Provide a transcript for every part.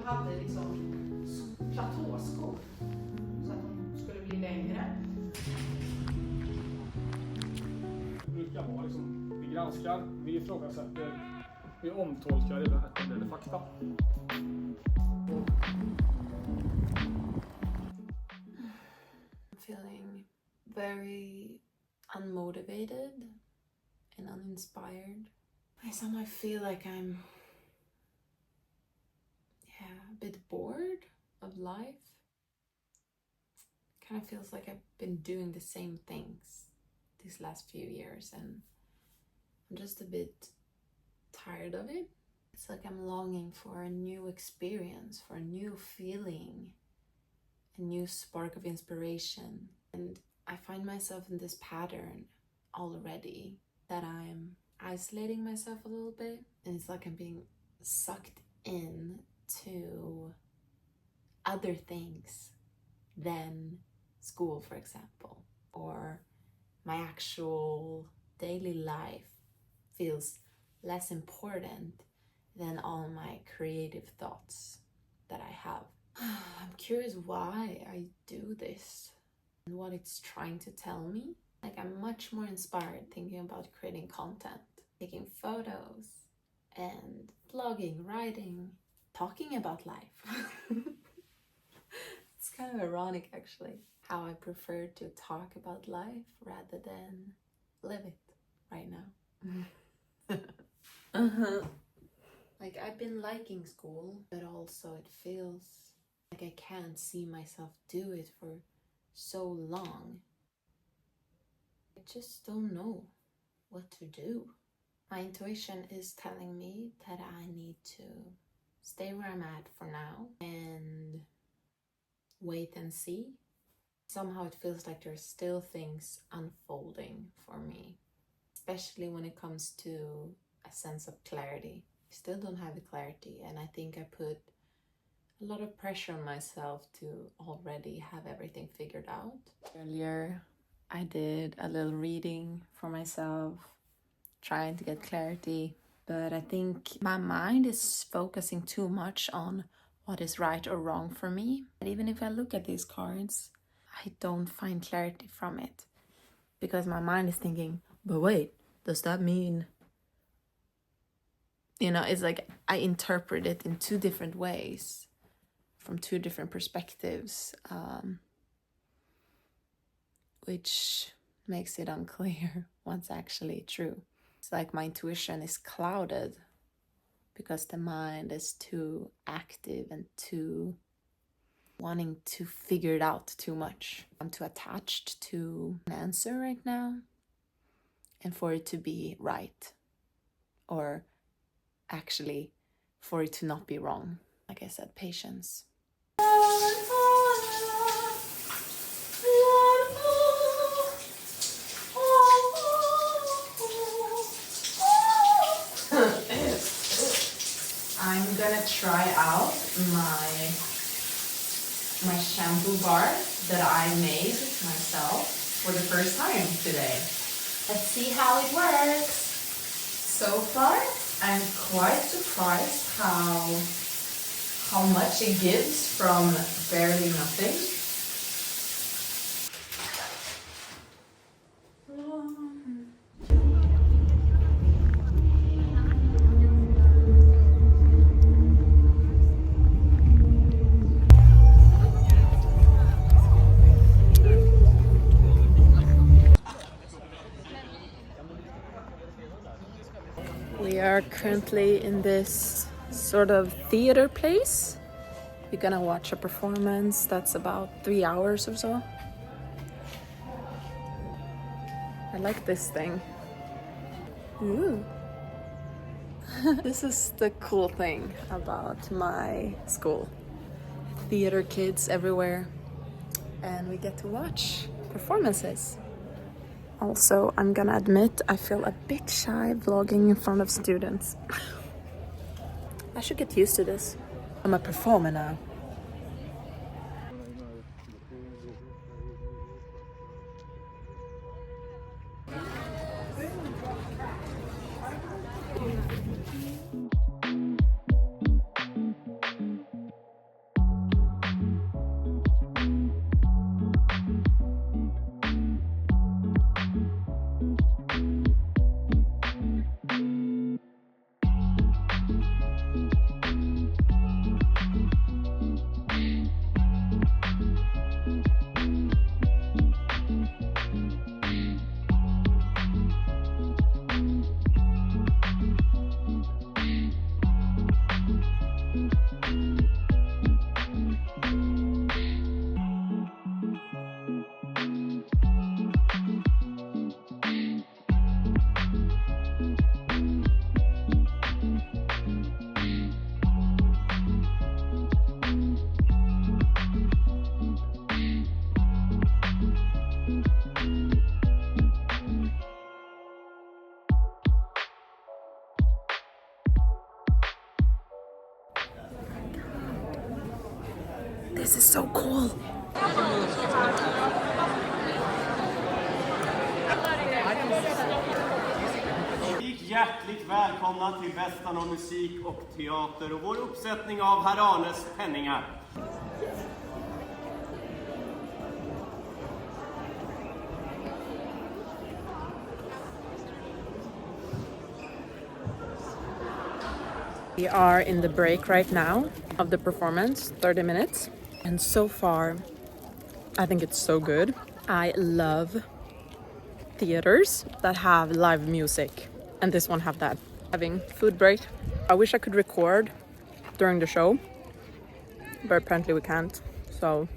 hade liksom platåskor så att de skulle bli längre. Det brukar vara liksom, vi granskar, vi ifrågasätter, vi omtolkar eller fakta. I'm feeling very unmotivated and uninspired. I somehow feel like I'm a bit bored of life. Kind of feels like I've been doing the same things these last few years and I'm just a bit tired of it. It's like I'm longing for a new experience, for a new feeling, a new spark of inspiration. And I find myself in this pattern already that I'm isolating myself a little bit. And it's like I'm being sucked in to other things than school, for example, or my actual daily life feels less important than all my creative thoughts that I have. I'm curious why I do this and what it's trying to tell me. Like, I'm much more inspired thinking about creating content, taking photos and blogging, writing, talking about life. It's kind of ironic actually, how I prefer to talk about life rather than live it right now. Like, I've been liking school, but also it feels like I can't see myself do it for so long. I just don't know what to do. My intuition is telling me that I need to stay where I'm at for now and wait and see. Somehow it feels like there's still things unfolding for me, especially when it comes to a sense of clarity. I still don't have the clarity, and I think I put a lot of pressure on myself to already have everything figured out. Earlier, I did a little reading for myself, trying to get clarity, but I think my mind is focusing too much on what is right or wrong for me. And even if I look at these cards, I don't find clarity from it because my mind is thinking, but wait, does that mean... You know, it's like I interpret it in two different ways, from two different perspectives, which makes it unclear what's actually true. It's like my intuition is clouded because the mind is too active and too wanting to figure it out too much. I'm too attached to an answer right now and for it to be right, or actually for it to not be wrong. Like I said, patience. I'm gonna try out my shampoo bar that I made myself for the first time today. Let's see how it works. So far, I'm quite surprised how much it gives from barely nothing. We are currently in this sort of theater place. We're gonna watch a performance that's about 3 hours or so. I like this thing. Ooh. This is the cool thing about my school. Theater kids everywhere, and we get to watch performances. Also, I'm gonna admit I feel a bit shy vlogging in front of students. I should get used to this. I'm a performer now. This is so cool. Hjärtligt välkomna till Västan om musik och teater och vår uppsättning av Herr Arnes penningar. We are in the break right now of the performance, 30 minutes. And so far, I think it's so good. I love theaters that have live music. And this one have that. Having food break. I wish I could record during the show, but apparently we can't. So,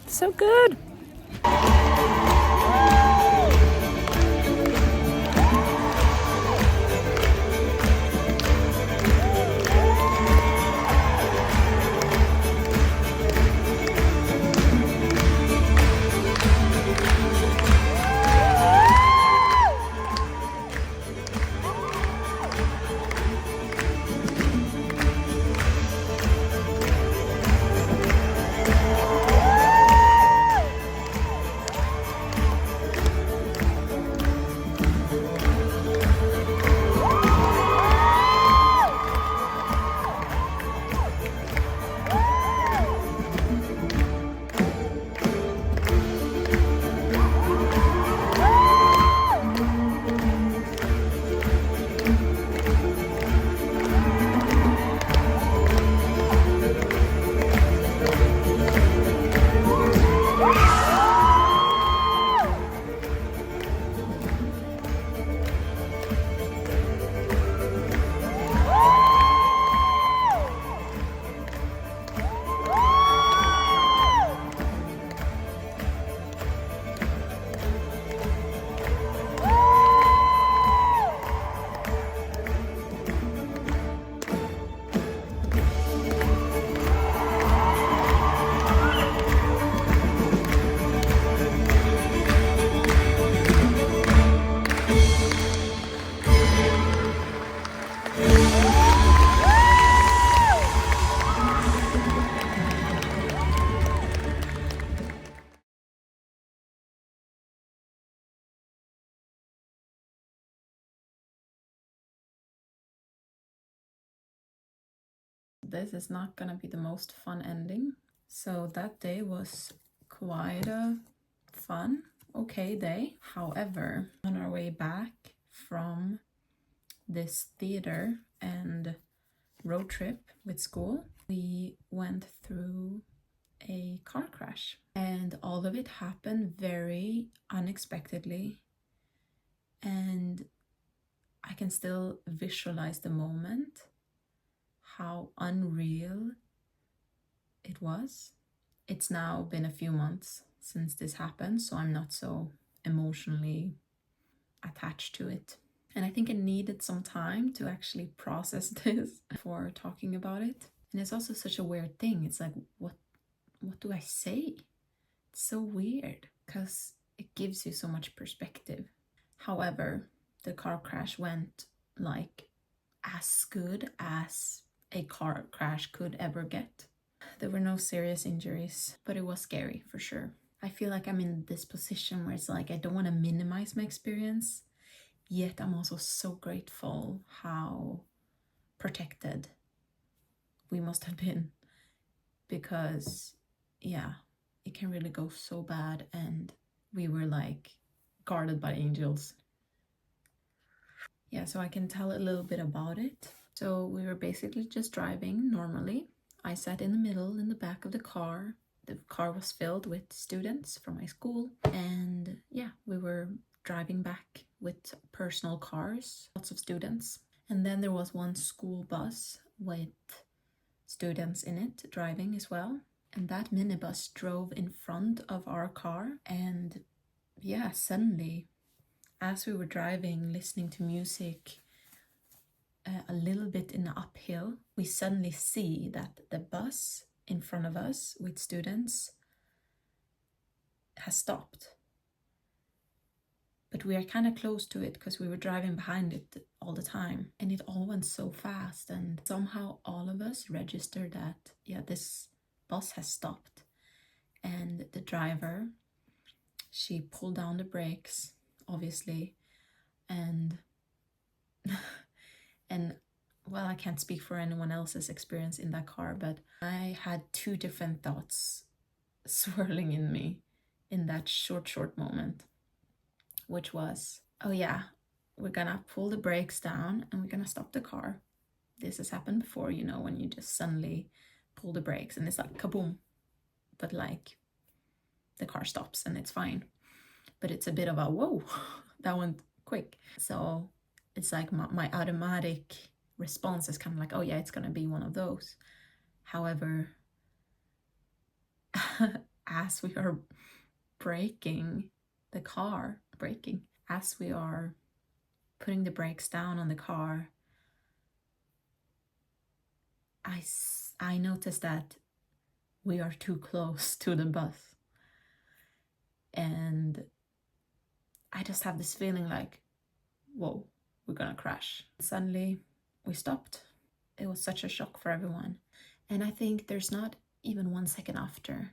so good. This is not gonna be the most fun ending. So that day was quite a fun, okay day. However, on our way back from this theater and road trip with school, we went through a car crash, and all of it happened very unexpectedly, and I can still visualize the moment, how unreal it was. It's now been a few months since this happened, so I'm not so emotionally attached to it. And I think I needed some time to actually process this before talking about it. And it's also such a weird thing. It's like, what do I say? It's so weird because it gives you so much perspective. However, the car crash went like as good as a car crash could ever get. There were no serious injuries, but it was scary for sure. I feel like I'm in this position where it's like I don't want to minimize my experience, yet I'm also so grateful how protected we must have been, because yeah, it can really go so bad, and we were like guarded by angels. Yeah, so I can tell a little bit about it. So we were basically just driving normally. I sat in the middle in the back of the car. The car was filled with students from my school, and yeah, we were driving back with personal cars, lots of students. And then there was one school bus with students in it driving as well. And that minibus drove in front of our car, and yeah, suddenly, as we were driving, listening to music, a little bit in the uphill, we suddenly see that the bus in front of us with students has stopped. But we are kind of close to it because we were driving behind it all the time, and it all went so fast, and somehow all of us registered that, yeah, this bus has stopped, and the driver, she pulled down the brakes, obviously, and and well, I can't speak for anyone else's experience in that car, but I had two different thoughts swirling in me in that short moment, which was, oh yeah, we're gonna pull the brakes down and we're gonna stop the car. This has happened before, you know, when you just suddenly pull the brakes and it's like kaboom, but like the car stops and it's fine. But it's a bit of a whoa, that went quick. So it's like my automatic response is kind of like, oh yeah, it's gonna be one of those. However, as we are braking the car, as we are putting the brakes down on the car, I noticed that we are too close to the bus. And I just have this feeling like, whoa, we're gonna crash. Suddenly, we stopped. It was such a shock for everyone. And I think there's not even 1 second after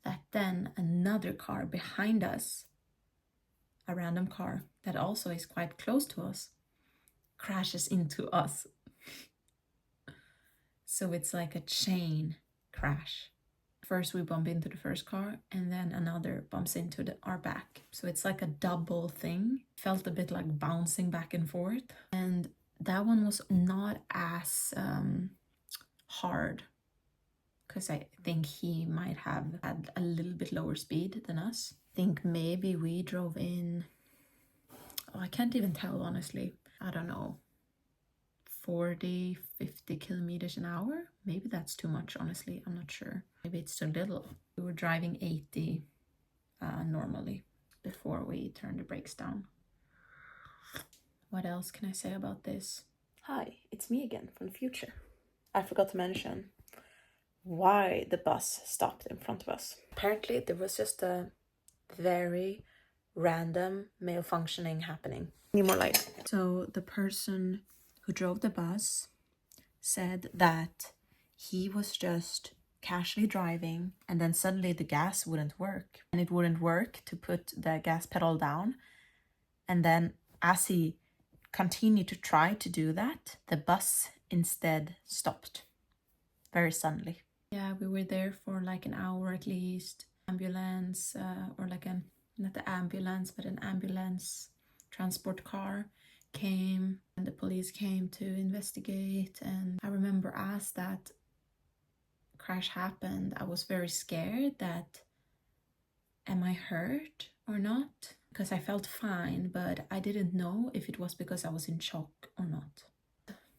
that then another car behind us, a random car that also is quite close to us, crashes into us. So it's like a chain crash. First we bump into the first car and then another bumps into our back. So it's like a double thing. Felt a bit like bouncing back and forth. And that one was not as hard, because I think he might have had a little bit lower speed than us. I think maybe we drove in, I can't even tell honestly. I don't know, 40, 50 kilometers an hour. Maybe that's too much, honestly. I'm not sure. Maybe it's too little. We were driving 80 normally before we turned the brakes down. What else can I say about this? Hi, it's me again from the future. I forgot to mention why the bus stopped in front of us. Apparently there was just a very random malfunctioning happening. Need more light. So the person who drove the bus said that he was just casually driving and then suddenly the gas wouldn't work. And it wouldn't work to put the gas pedal down. And then as he continued to try to do that, the bus instead stopped very suddenly. Yeah, we were there for like an hour at least. Ambulance, or like not the ambulance, but an ambulance transport car came and the police came to investigate. And I remember as that crash happened, I was very scared that, am I hurt or not? Because I felt fine, but I didn't know if it was because I was in shock or not.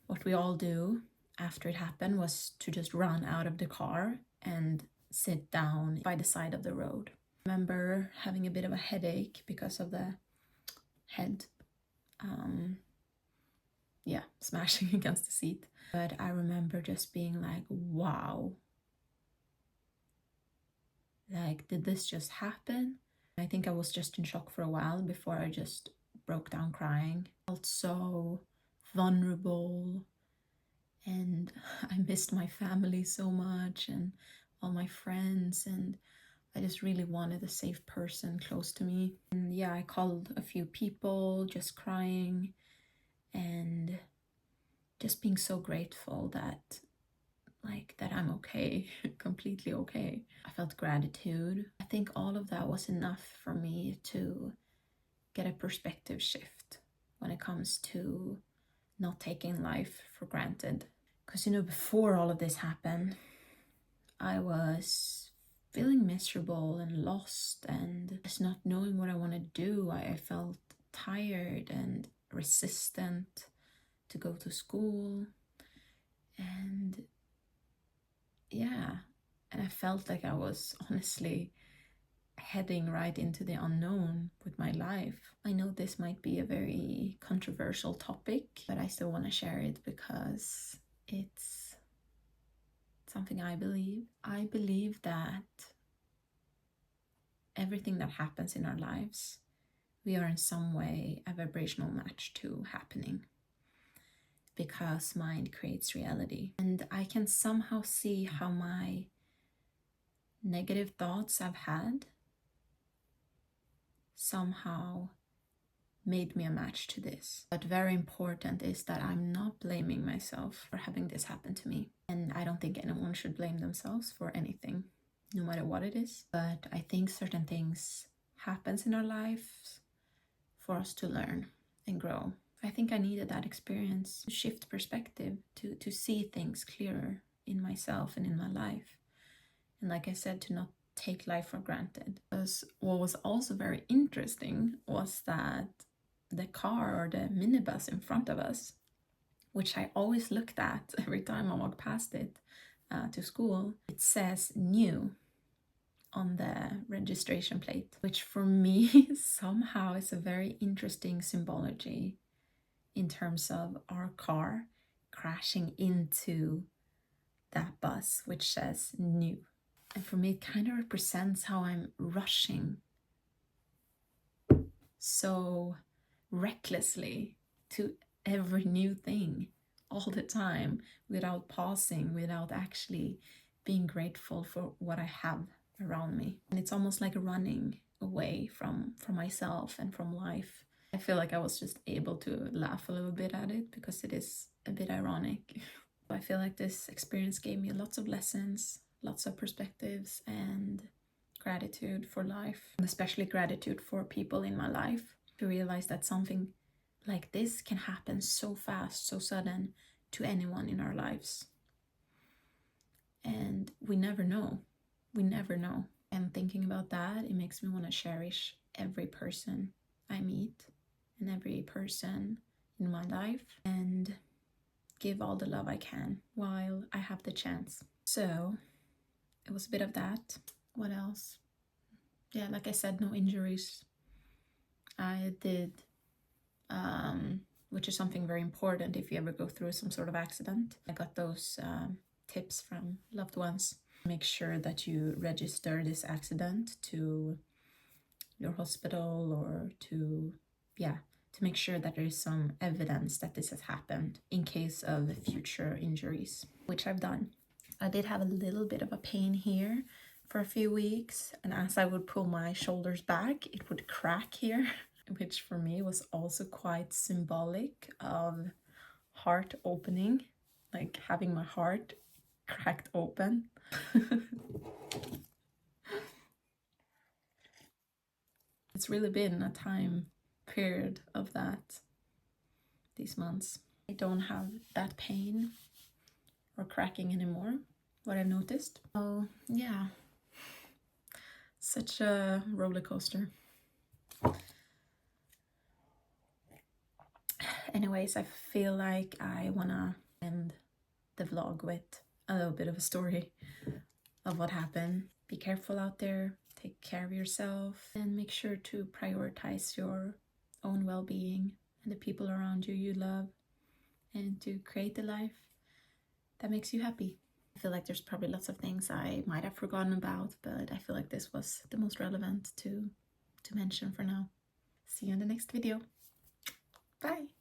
What we all do after it happened was to just run out of the car and sit down by the side of the road. I remember having a bit of a headache because of the head smashing against the seat. But I remember just being like, wow, like, did this just happen? I think I was just in shock for a while before I just broke down crying. I felt so vulnerable and I missed my family so much and all my friends, and I just really wanted a safe person close to me. And yeah, I called a few people, just crying and just being so grateful that I'm okay, completely okay. I felt gratitude. I think all of that was enough for me to get a perspective shift when it comes to not taking life for granted. Because, you know, before all of this happened, I was feeling miserable and lost and just not knowing what I want to do. I felt tired and resistant to go to school. And yeah, and I felt like I was honestly heading right into the unknown with my life. I know this might be a very controversial topic, but I still want to share it because it's something I believe. I believe that everything that happens in our lives, we are in some way a vibrational match to happening, because mind creates reality. And I can somehow see how my negative thoughts I've had somehow made me a match to this. But very important is that I'm not blaming myself for having this happen to me. And I don't think anyone should blame themselves for anything, no matter what it is. But I think certain things happens in our lives for us to learn and grow. I think I needed that experience to shift perspective, to see things clearer in myself and in my life. And like I said, to not take life for granted. Because what was also very interesting was that the car or the minibus in front of us, which I always looked at every time I walked past it to school, it says new on the registration plate, which for me somehow is a very interesting symbology in terms of our car crashing into that bus, which says new. And for me, it kind of represents how I'm rushing so recklessly to every new thing all the time without pausing, without actually being grateful for what I have around me. And it's almost like running away from myself and from life. I feel like I was just able to laugh a little bit at it because it is a bit ironic. I feel like this experience gave me lots of lessons, lots of perspectives, and gratitude for life, and especially gratitude for people in my life, to realize that something like this can happen so fast, so sudden to anyone in our lives. And we never know. We never know. And thinking about that, it makes me want to cherish every person I meet and every person in my life and give all the love I can while I have the chance. So it was a bit of that. What else? Yeah, like I said, no injuries. I did, which is something very important if you ever go through some sort of accident. I got those tips from loved ones. Make sure that you register this accident to your hospital or to make sure that there is some evidence that this has happened in case of future injuries, which I've done. I did have a little bit of a pain here for a few weeks, and as I would pull my shoulders back, it would crack here, which for me was also quite symbolic of heart opening, like having my heart cracked open. It's really been a time period of that these months. I don't have that pain or cracking anymore, what I've noticed. Oh yeah, such a roller coaster. Anyways, I feel like I wanna end the vlog with a little bit of a story of what happened. Be careful out there, take care of yourself, and make sure to prioritize your own well-being and the people around you you love, and to create a life that makes you happy. I feel like there's probably lots of things I might have forgotten about, but I feel like this was the most relevant to mention for now. See you in the next video. Bye!